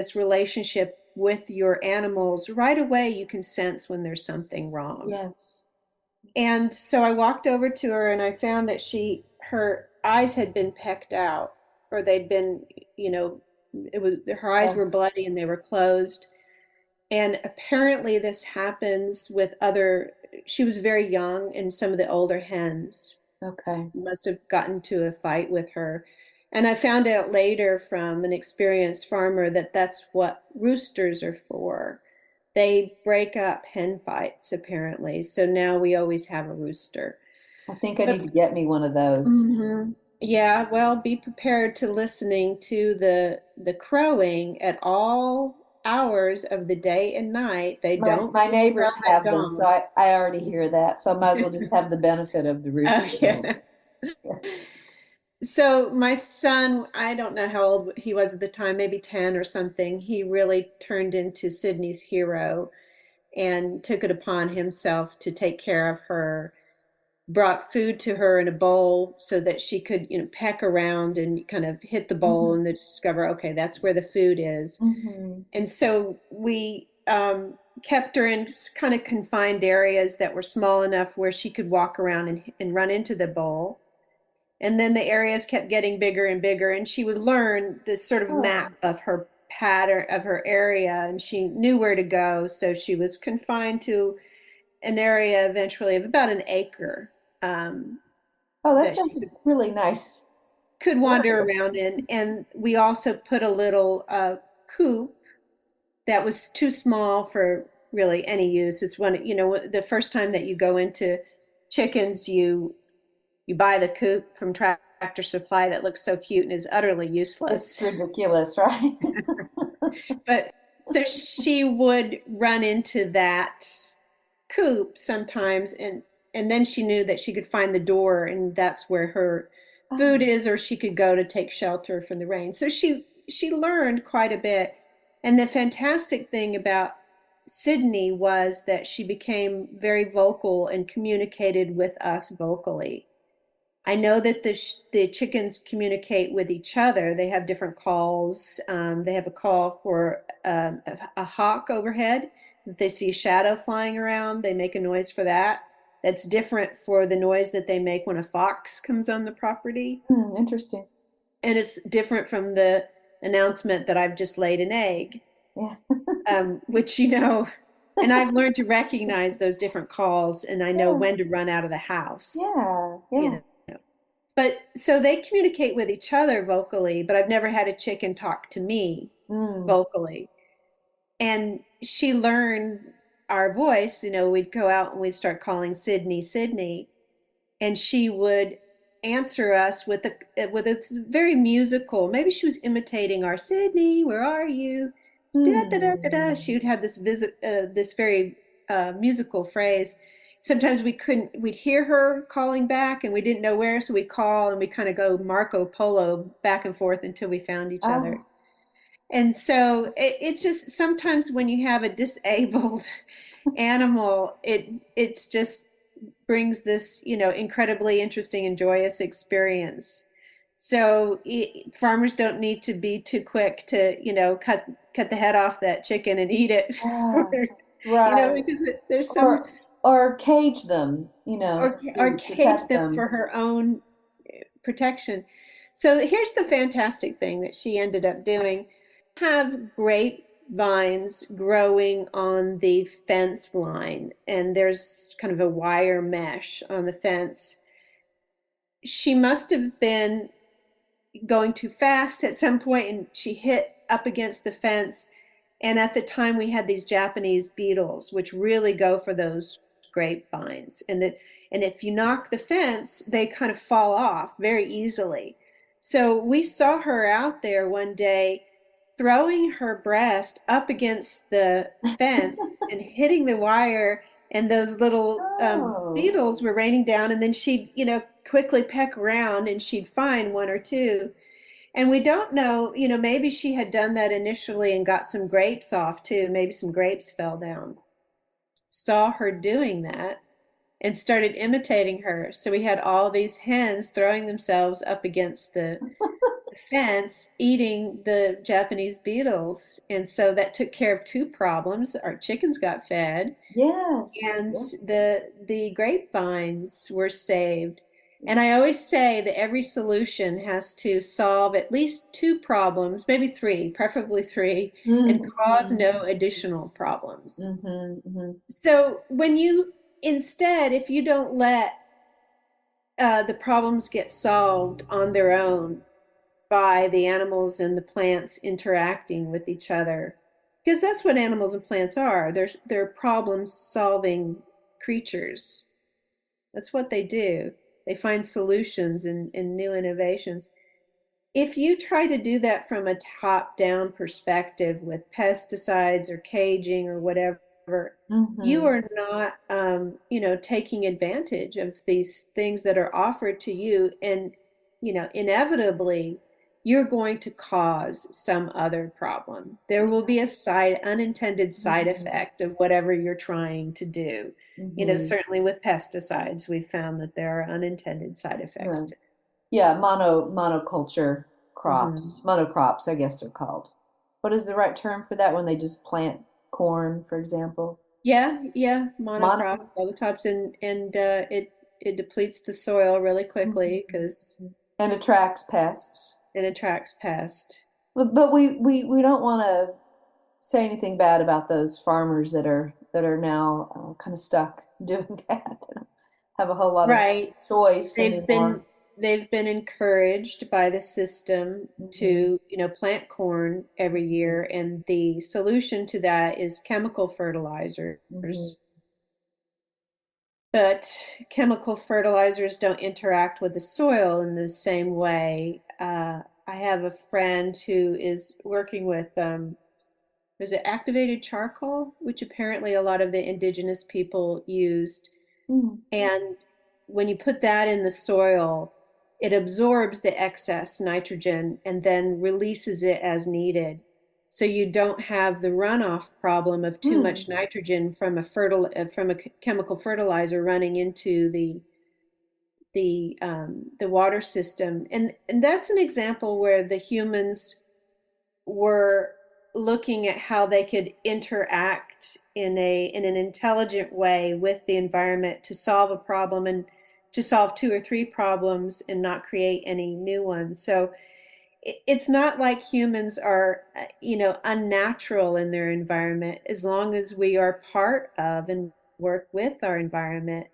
this relationship with your animals, right away you can sense when there's something wrong. Yes. And so I walked over to her and I found that her eyes had been pecked out, or they'd been, you know, it was her eyes Oh, were bloody and they were closed. And apparently this happens with she was very young and some of the older hens okay. must have gotten to a fight with her. And I found out later from an experienced farmer that that's what roosters are for. They break up hen fights, apparently. So now we always have a rooster. I think I need But to get me one of those. mhm, yeah, well, be prepared to listening to the crowing at all hours of the day and night. They don't My just neighbors drum at have them, so dawn. I already hear that. So I might as well just have the benefit of the Oh, rooster then. yeah. Yeah. So my son, I don't know how old he was at the time, maybe 10 or something. He really turned into Sydney's hero and took it upon himself to take care of her, brought food to her in a bowl so that she could, peck around and kind of hit the bowl Hmm. and then discover, okay, that's where the food is. Hmm. And so we kept her in kind of confined areas that were small enough where she could walk around and run into the bowl. And then the areas kept getting bigger and bigger, and she would learn this sort of map Oh, of her pattern of her area, and she knew where to go. So she was confined to an area eventually of about an acre, oh, that that she sounds really nice. could wander Area. around in. And we also put a little coop that was too small for really any use. It's when, the first time that you go into chickens, you buy the coop from Tractor Supply that looks so cute and is utterly It's useless. ridiculous, right? But so she would run into that coop sometimes, and then she knew that she could find the door and that's where her food Oh, is, or she could go to take shelter from the rain. So she learned quite a bit. And the fantastic thing about Sydney was that she became very vocal and communicated with us vocally. I know that the chickens communicate with each other. They have different calls. They have a call for a hawk overhead. If they see a shadow flying around, they make a noise for that. That's different for the noise that they make when a fox comes on the property. interesting. And it's different from the announcement that I've just laid an egg, Yeah. which, and I've learned to recognize those different calls and I know Yeah. when to run out of the house, Yeah. you Yeah. know. But so they communicate with each other vocally, but I've never had a chicken talk to me Mm. vocally. And she learned our voice. We'd go out and we'd start calling Sydney, Sydney, and she would answer us with a very musical. Maybe she was imitating our Sydney, where are you? Da, da, da, da, da. She Mm. would have this very musical phrase. Sometimes we'd hear her calling back and we didn't know where, so we'd call and we kind of go Marco Polo back and forth until we found each other. Oh, And so it's just sometimes when you have a disabled animal, it's just brings this, incredibly interesting and joyous experience. So farmers don't need to be too quick to, cut the head off that chicken and eat it for, yeah. Right. because there's some, Or cage them, or to cage pet them for them. her own protection. So here's the fantastic thing that she ended up doing. Have grapevines growing on the fence line, and there's kind of a wire mesh on the fence. She must have been going too fast at some point and she hit up against the fence. And at the time, we had these Japanese beetles, which really go for those grapevines. And if you knock the fence, they kind of fall off very easily. So we saw her out there one day throwing her breast up against the fence and hitting the wire, and those little Oh. beetles were raining down. And then she'd, quickly peck around and she'd find one or two. And we don't know, maybe she had done that initially and got some grapes off too. Maybe some grapes fell down. Saw her doing that and started imitating her. So we had all these hens throwing themselves up against fence eating the Japanese beetles. And so that took care of two problems. Our chickens got fed Yes. and Yeah. the grapevines were saved. And I always say that every solution has to solve at least two problems, maybe three, preferably three, and cause Mm-hmm. no additional problems. Mm-hmm. Hmm. So when you instead, if you don't let the problems get solved on their own by the animals and the plants interacting with each other, because that's what animals and plants are. They're problem solving creatures. That's what they do. They find solutions and new innovations. If you try to do that from a top down perspective with pesticides or caging or whatever, you Hmm. are not, taking advantage of these things that are offered to you. And, inevitably, you're going to cause some other problem. There will be a unintended side Hmm. effect of whatever you're trying to do. Hmm. Certainly with pesticides, we've found that there are unintended side effects Right. to. Yeah, monoculture Mhm. crops, monocrops, I guess they're called. What is the right term for that when they just plant corn, for example? Yeah, yeah, Mono. monocrop all the tops, and it depletes the soil really quickly Mhm. because And attracts pests. it attracts pest. But we don't want to say anything bad about those farmers that are now kind of stuck doing that. They don't have a whole lot of Right. choice They've anymore. been they've been encouraged by the system Hmm. to, plant corn every year, and the solution to that is chemical fertilizers. Hmm. But chemical fertilizers don't interact with the soil in the same way. I have a friend who is working with there's it activated charcoal, which apparently a lot of the indigenous people used. Hmm. And when you put that in the soil, it absorbs the excess nitrogen and then releases it as needed. So you don't have the runoff problem of too Hmm. much nitrogen from a chemical fertilizer running into the water system. And that's an example where the humans were looking at how they could interact in an intelligent way with the environment to solve a problem and to solve two or three problems and not create any new ones. So it's not like humans are, unnatural in their environment as long as we are part of and work with our environment.